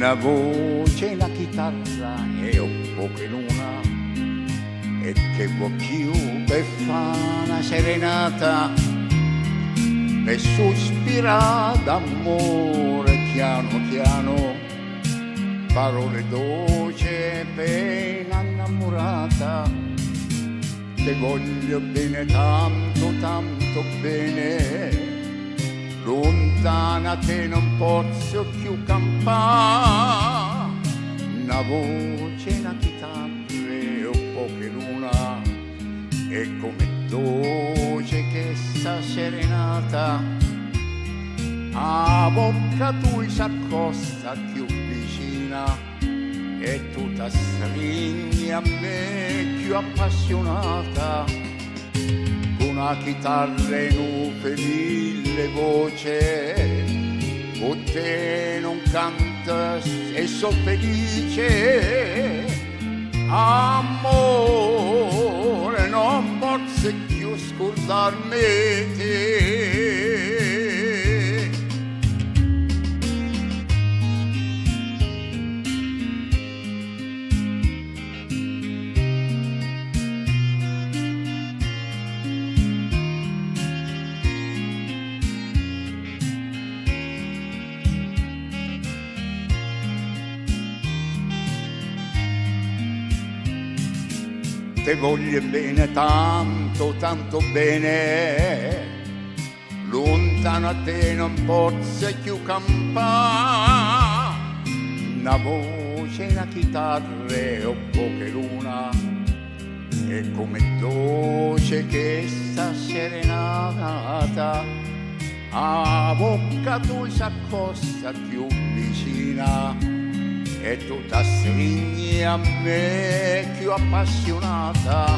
una voce, una chitarra e un po' che luna, e che vuoi più per fa una serenata, per sospirare d'amore piano piano, parole dolci per innamorata. Te voglio bene tanto, tanto bene, lontana te non posso più campare. Una voce, una chitarra e un po' che luna, e come dolce che sta serenata, a bocca tu s'accosta più vicina, e tu t'astringi a me più appassionata. Una chitarra in un felice voce, con te non canta e so felice. Amore, non posso più scordarmi te. Te voglio bene tanto, tanto bene, lontano a te non posso più campare. Una voce, una chitarra e un po' che luna, e come dolce che sta serenata, a bocca tu s'accosta più vicina, e tu t'astringi a me più appassionata.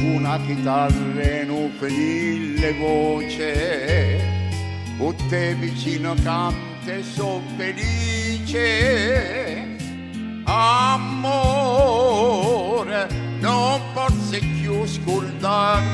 Una chitarra in un felice voce, con te vicino canta e so felice. Amore, non posso più scordarmi